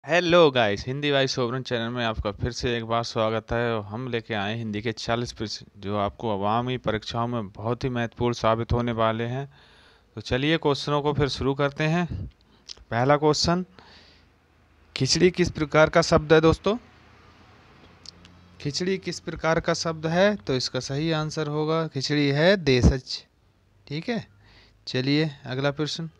Hello guys, Hindi भाई Sobran channel में आपका फिर से एक बार स्वागत है। और हम लेके आए हैं हिंदी के 40 प्रश्न जो आपको आवामी परीक्षाओं में बहुत ही महत्वपूर्ण साबित होने वाले हैं। तो चलिए क्वेश्चनों को फिर शुरू करते हैं। पहला क्वेश्चन, खिचड़ी किस प्रकार का शब्द है दोस्तों? खिचड़ी किस प्रकार का शब्द है? तो इसका सही आंसर होगा खिचड़ी है देशज। ठीक है, चलिए अगला प्रश्न।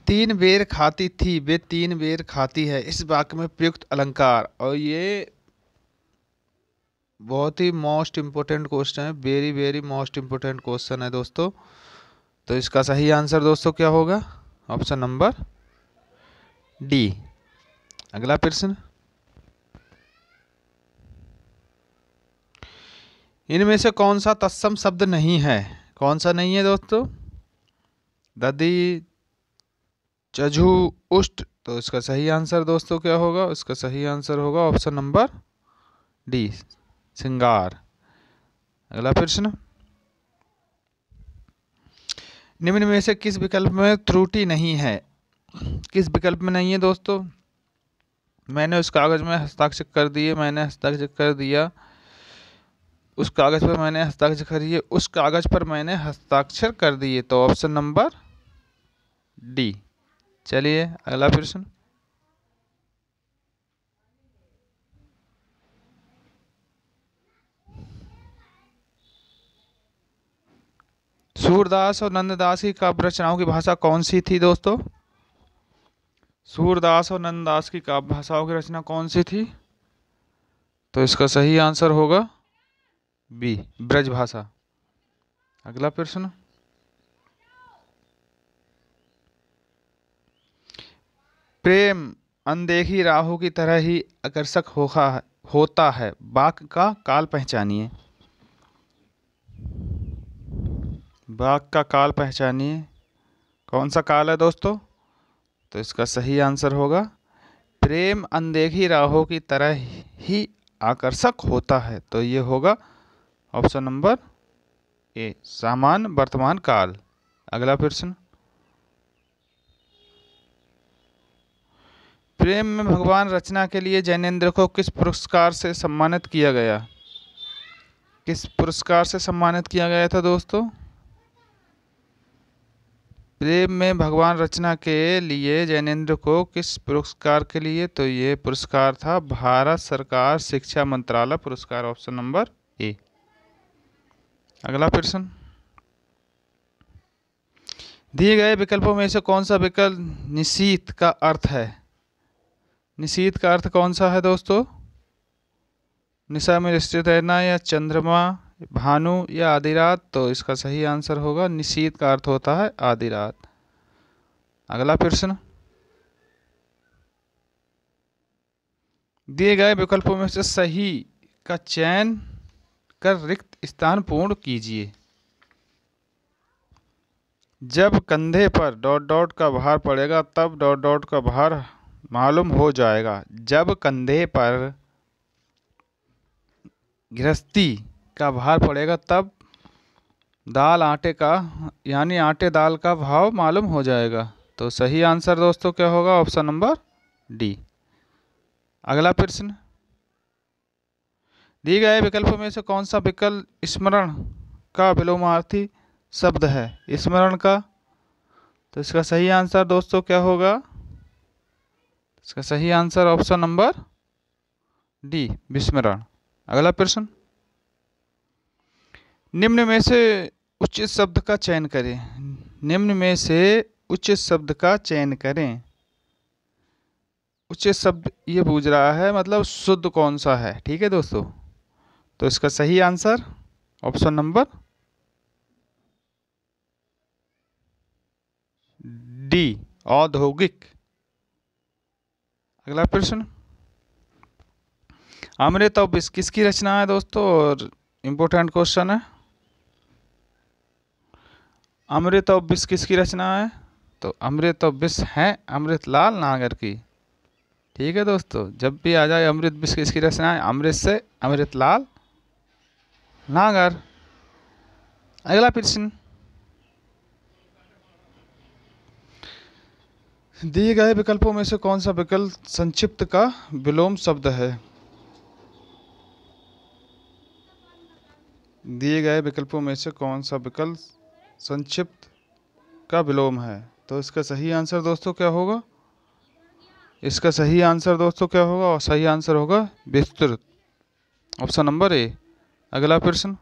तीन बेर खाती थी वे तीन बेर खाती है, इस वाक्य में प्रयुक्त अलंकार। और ये बहुत ही मोस्ट इम्पोर्टेंट क्वेश्चन है, very very most important question है दोस्तों। तो इसका सही आंसर दोस्तों क्या होगा? Option number D. अगला प्रश्न, इनमें से कौन सा तत्सम शब्द नहीं है? कौन सा नहीं है दोस्तों? दधी, चझू, उष्ट। तो इसका सही आंसर दोस्तों क्या होगा? इसका सही आंसर होगा ऑप्शन नंबर डी, श्रृंगार। अगला प्रश्न, निम्न में से किस विकल्प में त्रुटि नहीं है? किस विकल्प में नहीं है दोस्तों? मैंने उस कागज में हस्ताक्षर कर दिए, मैंने हस्ताक्षर कर दिया, उस कागज पर मैंने हस्ताक्षर करिए, उस कागज पर मैंने हस्ताक्षर कर दिए। तो ऑप्शन नंबर डी। चलिए अगला प्रश्न, सूरदास और नंददास की काव्य रचनाओं की भाषा कौन सी थी दोस्तों? सूरदास और नंददास की काव्य भाषाओं की रचना कौन सी थी? तो इसका सही आंसर होगा बी, ब्रज भाषा। अगला प्रश्न, प्रेम अनदेखी राहों की तरह ही आकर्षक होता है, वाक्य का काल पहचानिए। वाक्य का काल पहचानिए, कौन सा काल है दोस्तों? तो इसका सही आंसर होगा प्रेम अनदेखी राहों की तरह ही आकर्षक होता है। तो ये होगा ऑप्शन नंबर ए, सामान्य वर्तमान काल। अगला प्रश्न, प्रेम में भगवान रचना के लिए जैनेन्द्र को किस पुरस्कार से सम्मानित किया गया? किस पुरस्कार से सम्मानित किया गया था दोस्तों? प्रेम में भगवान रचना के लिए जैनेन्द्र को किस पुरस्कार के लिए? तो ये पुरस्कार था भारत सरकार शिक्षा मंत्रालय पुरस्कार, ऑप्शन नंबर ए। अगला प्रश्न, दिए गए विकल्पों में से कौन सा विकल्प निशीथ का अर्थ है? निशीथ का अर्थ कौन सा है दोस्तों? निशा में स्थित रहना, या चंद्रमा, भानु, या आधी रात। तो इसका सही आंसर होगा निशीथ का अर्थ होता है आधी रात। अगला प्रश्न, दिए गए विकल्पों में से सही का चयन कर रिक्त स्थान पूर्ण कीजिए। जब कंधे पर डॉट डॉट का भार पड़ेगा तब डॉट डॉट का भार मालूम हो जाएगा। जब कंधे पर गृहस्थी का भार पड़ेगा तब दाल आटे का, यानी आटे दाल का भाव मालूम हो जाएगा। तो सही आंसर दोस्तों क्या होगा? Option number D. अगला प्रश्न, दिए गए विकल्पों में से कौन सा विकल्प स्मरण का विलोमार्थी शब्द है? स्मरण का। तो इसका सही आंसर दोस्तों क्या होगा? इसका सही आंसर ऑप्शन नंबर डी, विस्मरण। अगला प्रश्न, निम्न में से उचित शब्द का चयन करें। निम्न में से उचित शब्द का चयन करें। उचित शब्द ये पूछ रहा है, मतलब शुद्ध कौन सा है। ठीक है दोस्तों, तो इसका सही आंसर ऑप्शन नंबर डी, औद्योगिक। अगला प्रश्न, अमृत और विष किसकी रचना है दोस्तों? और इम्पोर्टेंट क्वेश्चन है, अमृत और विष किसकी रचना है? तो अमृत और विष है अमृतलाल नागर की। ठीक है दोस्तों, जब भी आ जाए अमृत विष किसकी रचना है, अमृत से अमृतलाल नागर। अगला प्रश्न, दिए गए विकल्पों में से कौन सा विकल्प संक्षिप्त का विलोम शब्द है? दिए गए विकल्पों में से कौन सा विकल्प संक्षिप्त का विलोम है? तो इसका सही आंसर दोस्तों क्या होगा? इसका सही आंसर दोस्तों क्या होगा? और सही आंसर होगा विस्तृत, ऑप्शन नंबर ए। अगला प्रश्न,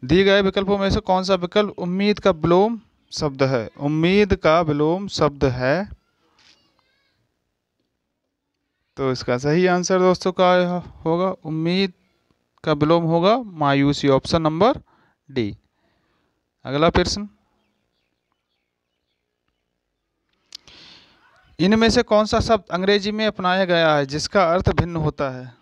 दिए गए विकल्पों में से कौन सा विकल्प उम्मीद का विलोम शब्द है? उम्मीद का विलोम शब्द है। तो इसका सही आंसर दोस्तों क्या होगा? उम्मीद का विलोम होगा मायूसी, ऑप्शन नंबर डी। अगला प्रश्न, इनमें से कौन सा शब्द अंग्रेजी में अपनाया गया है जिसका अर्थ भिन्न होता है?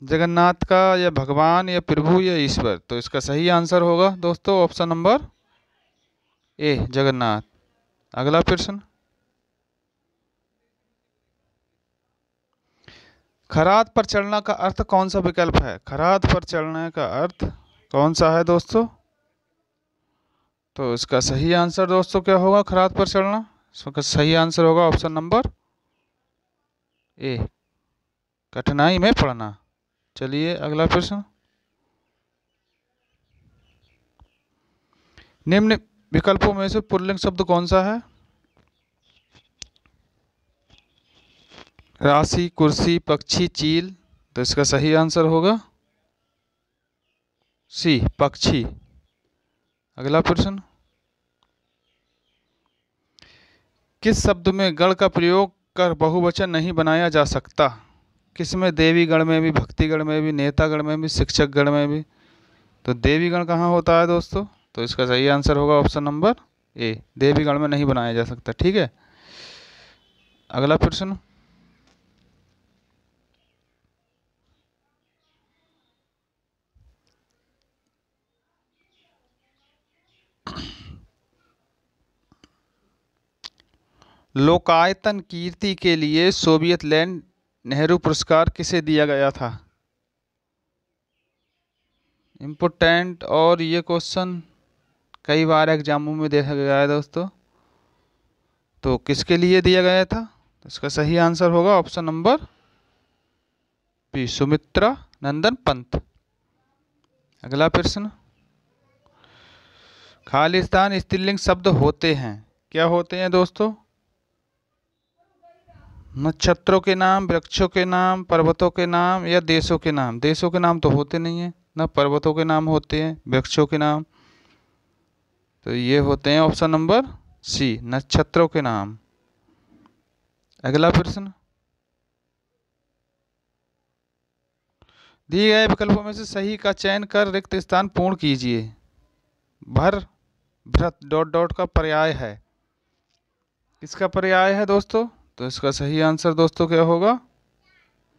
जगन्नाथ का, या भगवान, या प्रभु, या ईश्वर? तो इसका सही आंसर होगा दोस्तों ऑप्शन नंबर ए, जगन्नाथ। अगला प्रश्न, खराद पर चढ़ना का अर्थ कौन सा विकल्प है? खराद पर चढ़ने का अर्थ कौन सा है दोस्तों? तो इसका सही आंसर दोस्तों क्या होगा? खराद पर चढ़ना, इसका सही आंसर होगा ऑप्शन नंबर ए, कठिनाई में पड़ना। चलिए अगला प्रश्न, निम्न विकल्पों में से पुल्लिंग शब्द कौन सा है? राशि, कुर्सी, पक्षी, चील? तो इसका सही आंसर होगा सी, पक्षी। अगला प्रश्न, किस शब्द में गण का प्रयोग कर बहुवचन नहीं बनाया जा सकता? किसमें? देवी गण में भी, भक्ति गण में भी, नेता गण में भी, शिक्षक गण में भी? तो देवी गण कहाँ होता है दोस्तों? तो इसका सही आंसर होगा ऑप्शन नंबर ए, देवी गण में नहीं बनाया जा सकता। ठीक है, अगला प्रश्न, लोकायतन कीर्ति के लिए सोवियत लैंड नेहरू पुरस्कार किसे दिया गया था? इम्पोर्टेंट, और ये क्वेश्चन कई बार एग्जामों में देखा गया है दोस्तों। तो किसके लिए दिया गया था? तो इसका सही आंसर होगा ऑप्शन नंबर बी, सुमित्रा नंदन पंत। अगला प्रश्न, खालिस्तान स्त्रीलिंग शब्द होते हैं, क्या होते हैं दोस्तों? नक्षत्रों के नाम, वृक्षों के नाम, पर्वतों के नाम, या देशों के नाम? देशों के नाम तो होते नहीं हैं ना, पर्वतों के नाम होते हैं, वृक्षों के नाम। तो ये होते हैं ऑप्शन नंबर सी, नक्षत्रों के नाम। अगला प्रश्न, दिए गए विकल्पों में से सही का चयन कर रिक्त स्थान पूर्ण कीजिए। भर, भ्रत, डॉट डॉट का पर्याय है, किसका पर्याय है दोस्तों? तो इसका सही आंसर दोस्तों क्या होगा?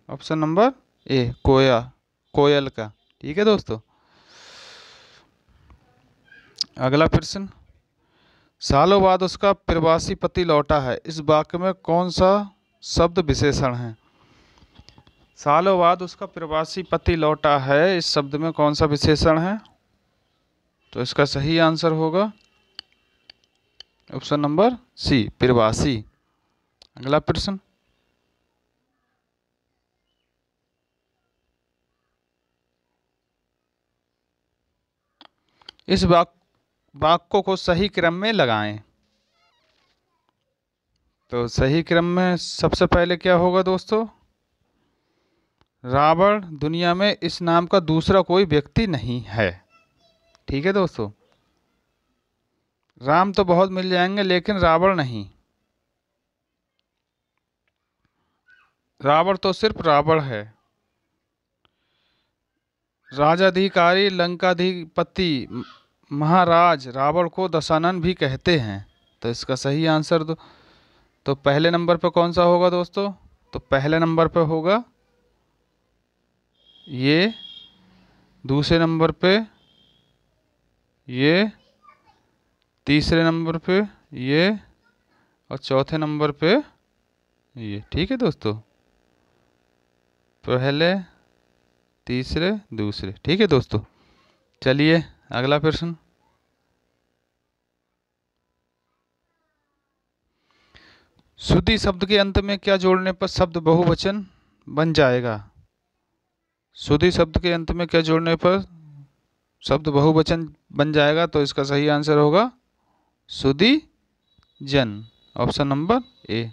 ऑप्शन नंबर ए, कोया, कोयल का। ठीक है दोस्तों, अगला प्रश्न, सालों बाद उसका प्रवासी पति लौटा है, इस वाक्य में कौन सा शब्द विशेषण है? सालों बाद उसका प्रवासी पति लौटा है, इस शब्द में कौन सा विशेषण है? तो इसका सही आंसर होगा ऑप्शन नंबर सी, प्रवासी। अगला प्रश्न, इस वाक्यों को सही क्रम में लगाएं। तो सही क्रम में सबसे पहले क्या होगा दोस्तों? रावण दुनिया में इस नाम का दूसरा कोई व्यक्ति नहीं है। ठीक है दोस्तों, राम तो बहुत मिल जाएंगे लेकिन रावण नहीं। रावण तो सिर्फ रावण है। राजाधिकारी, लंकाधिपति, महाराज रावण को दशानन भी कहते हैं। तो इसका सही आंसर तो पहले नंबर पे कौन सा होगा दोस्तों? तो पहले नंबर पे होगा ये, दूसरे नंबर पे ये, तीसरे नंबर पे ये, और चौथे नंबर पे ये। ठीक है दोस्तों, पहले, तीसरे, दूसरे। ठीक है दोस्तों, चलिए अगला प्रश्न, सुधि शब्द के अंत में क्या जोड़ने पर शब्द बहुवचन बन जाएगा? सुधि शब्द के अंत में क्या जोड़ने पर शब्द बहुवचन बन जाएगा? तो इसका सही आंसर होगा सुधि जन, ऑप्शन नंबर ए।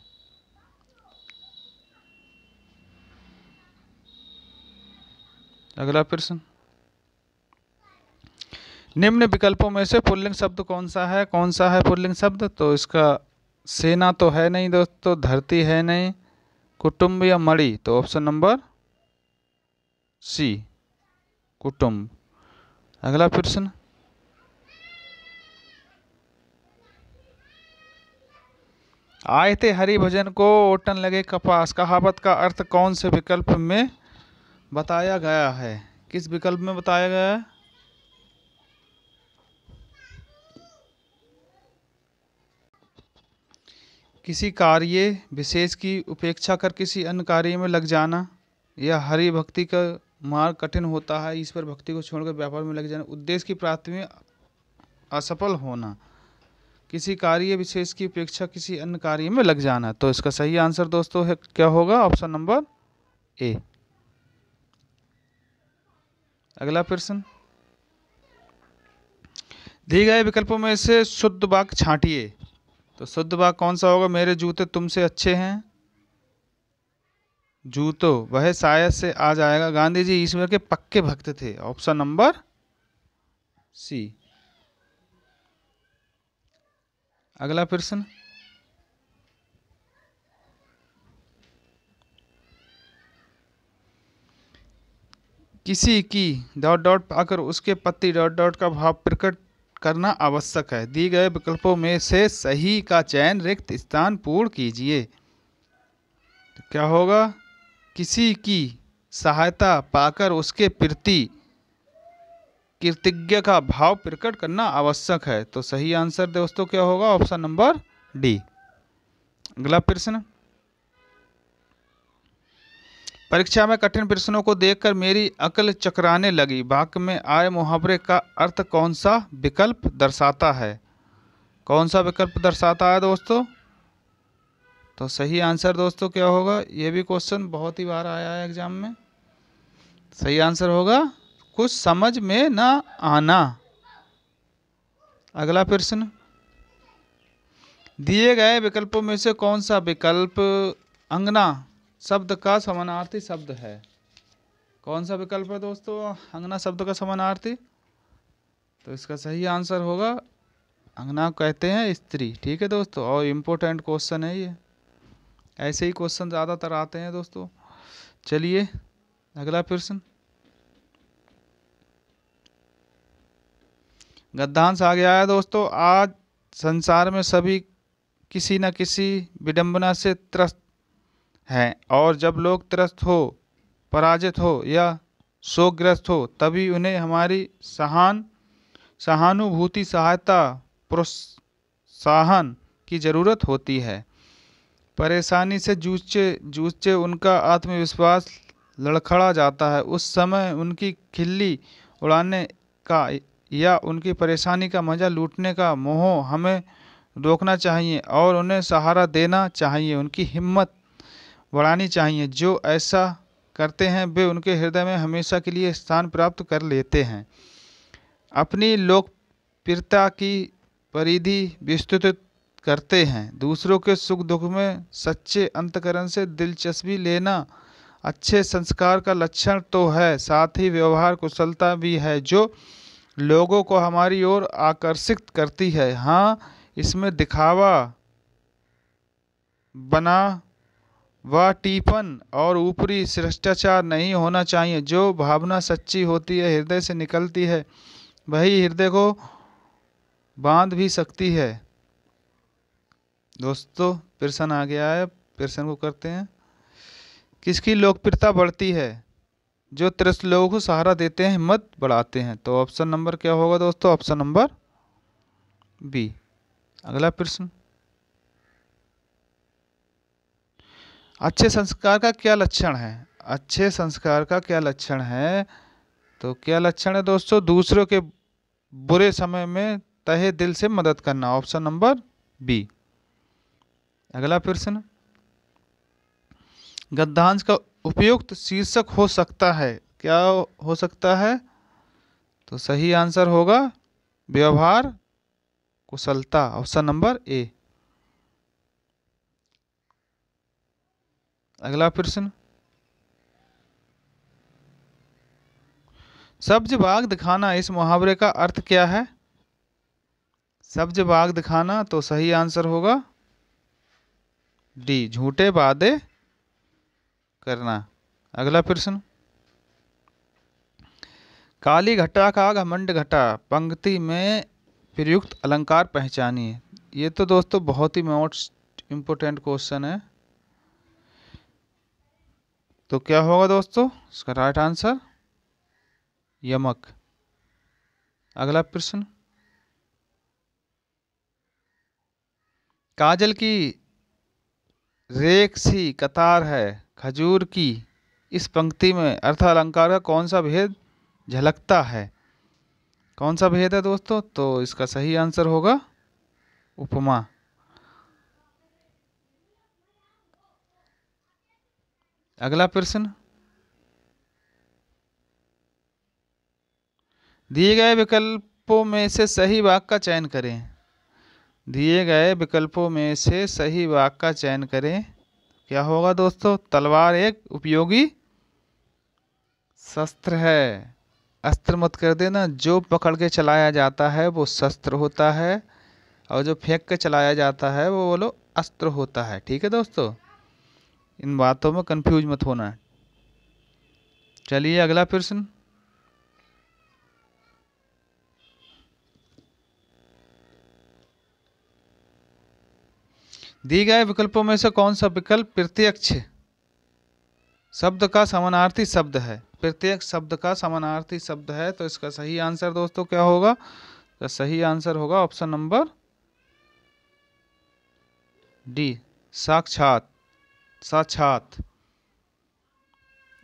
अगला प्रश्न, निम्न विकल्पों में से पुल्लिंग शब्द कौन सा है? कौन सा है पुल्लिंग शब्द? तो इसका सेना तो है नहीं दोस्तों, धरती है नहीं, कुटुंब या मणि, तो ऑप्शन नंबर सी, कुटुंब। अगला प्रश्न, आए थे हरि भजन को ओटन लगे कपास, कहावत का अर्थ कौन से विकल्प में बताया गया है? किस विकल्प में बताया गया है? किसी कार्य विशेष की उपेक्षा कर किसी अन्य कार्य में लग जाना, या हरि भक्ति का मार्ग कठिन होता है, ईश्वर भक्ति को छोड़कर व्यापार में लग जाना, उद्देश्य की प्राप्ति में असफल होना, किसी कार्य विशेष की उपेक्षा किसी अन्य कार्य में लग जाना। तो इसका सही आंसर दोस्तों है क्या होगा? Option number A. अगला प्रश्न, दिए गए विकल्पों में से शुद्ध वाक्य छांटिए। तो शुद्ध वाक्य कौन सा होगा? मेरे जूते तुमसे अच्छे हैं, जूतो वह शायद से आ जाएगा, गांधी जी ईश्वर के पक्के भक्त थे, ऑप्शन नंबर सी। अगला प्रश्न, किसी की डॉट डॉट पाकर उसके पति डॉट डॉट का भाव प्रकट करना आवश्यक है। दिए गए विकल्पों में से सही का चयन, रिक्त स्थान पूर्ण कीजिए। तो क्या होगा? किसी की सहायता पाकर उसके प्रति कृतज्ञ का भाव प्रकट करना आवश्यक है। तो सही आंसर दोस्तों क्या होगा? Option number D. अगला प्रश्न, परीक्षा में कठिन प्रश्नों को देखकर मेरी अक्ल चकराने लगी, वाक्य में आए मुहावरे का अर्थ कौन सा विकल्प दर्शाता है? कौन सा विकल्प दर्शाता है दोस्तों? तो सही आंसर दोस्तों क्या होगा? ये भी क्वेश्चन बहुत ही बार आया है एग्जाम में। सही आंसर होगा कुछ समझ में ना आना। अगला प्रश्न, दिए गए विकल्पों में से कौन सा विकल्प अंगना शब्द का समानार्थी शब्द है? कौन सा विकल्प है दोस्तों अंगना शब्द का समानार्थी? तो इसका सही आंसर होगा, अंगना कहते हैं स्त्री। ठीक है दोस्तों, और इम्पोर्टेंट क्वेश्चन है ये, ऐसे ही क्वेश्चन ज़्यादातर आते हैं दोस्तों। चलिए अगला प्रश्न, गद्यांश आ गया है दोस्तों। आज संसार में सभी किसी न किसी विडंबना से त्रस्त हैं, और जब लोग त्रस्त हो, पराजित हो या शोकग्रस्त हो, तभी उन्हें हमारी सहानुभूति, सहायता, प्रोत्साहन की ज़रूरत होती है। परेशानी से जूझते उनका आत्मविश्वास लड़खड़ा जाता है। उस समय उनकी खिल्ली उड़ाने का या उनकी परेशानी का मजा लूटने का मोह हमें रोकना चाहिए और उन्हें सहारा देना चाहिए, उनकी हिम्मत बढ़ानी चाहिए। जो ऐसा करते हैं वे उनके हृदय में हमेशा के लिए स्थान प्राप्त कर लेते हैं। अपनी लोकप्रियता की परिधि विस्तृत करते हैं। दूसरों के सुख दुख में सच्चे अंतकरण से दिलचस्पी लेना अच्छे संस्कार का लक्षण तो है, साथ ही व्यवहार कुशलता भी है जो लोगों को हमारी ओर आकर्षित करती है। हाँ, इसमें दिखावा, बनावटीपन और ऊपरी शिष्टाचार नहीं होना चाहिए। जो भावना सच्ची होती है, हृदय से निकलती है, वही हृदय को बांध भी सकती है। दोस्तों प्रश्न आ गया है, प्रश्न को करते हैं। किसकी लोकप्रियता बढ़ती है? जो त्रस्त लोगों को सहारा देते हैं, हिम्मत बढ़ाते हैं। तो ऑप्शन नंबर क्या होगा दोस्तों? Option number B. अगला प्रश्न, अच्छे संस्कार का क्या लक्षण है? अच्छे संस्कार का क्या लक्षण है? तो क्या लक्षण है दोस्तों? दूसरों के बुरे समय में तहे दिल से मदद करना, ऑप्शन नंबर बी। अगला प्रश्न, गद्यांश का उपयुक्त शीर्षक हो सकता है, क्या हो सकता है? तो सही आंसर होगा व्यवहार कुशलता, ऑप्शन नंबर ए। अगला प्रश्न, सब्ज बाग दिखाना, इस मुहावरे का अर्थ क्या है? सब्ज बाग दिखाना, तो सही आंसर होगा डी, झूठे वादे करना। अगला प्रश्न, काली घटा का घमंड घटा, पंक्ति में प्रयुक्त अलंकार पहचानिए। ये तो दोस्तों बहुत ही मोस्ट इंपोर्टेंट क्वेश्चन है। तो क्या होगा दोस्तों इसका राइट आंसर? यमक। अगला प्रश्न, काजल की रेख सी कतार है खजूर की, इस पंक्ति में अर्थालंकार का कौन सा भेद झलकता है? कौन सा भेद है दोस्तों? तो इसका सही आंसर होगा उपमा। अगला प्रश्न, दिए गए विकल्पों में से सही वाक्य का चयन करें। दिए गए विकल्पों में से सही वाक्य का चयन करें। क्या होगा दोस्तों? तलवार एक उपयोगी शस्त्र है। अस्त्र मत कर देना, जो पकड़ के चलाया जाता है वो शस्त्र होता है, और जो फेंक के चलाया जाता है वो बोलो अस्त्र होता है। ठीक है दोस्तों, इन बातों में कंफ्यूज मत होना। चलिए अगला प्रश्न, दिए गए विकल्पों में से कौन सा विकल्प प्रत्यक्ष शब्द का समानार्थी शब्द है? प्रत्यक्ष शब्द का समानार्थी शब्द है, तो इसका सही आंसर दोस्तों क्या होगा? तो सही आंसर होगा ऑप्शन नंबर डी, साक्षात, साक्षात।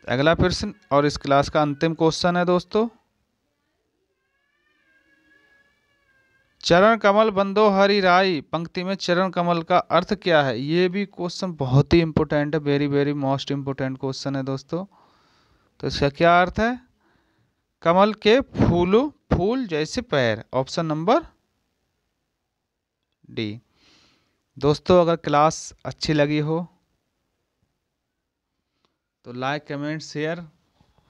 अगला प्रश्न और इस क्लास का अंतिम क्वेश्चन है दोस्तों, चरण कमल बंदो हरि राई, पंक्ति में चरण कमल का अर्थ क्या है? ये भी क्वेश्चन बहुत ही इंपॉर्टेंट है, very very most important question है दोस्तों। तो इसका क्या अर्थ है? कमल के फूलों, फूल जैसे पैर, ऑप्शन नंबर डी। दोस्तों अगर क्लास अच्छी लगी हो तो लाइक कमेंट शेयर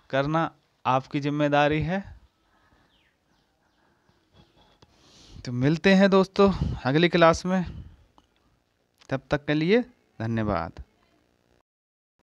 करना आपकी जिम्मेदारी है। तो मिलते हैं दोस्तों अगली क्लास में, तब तक के लिए धन्यवाद।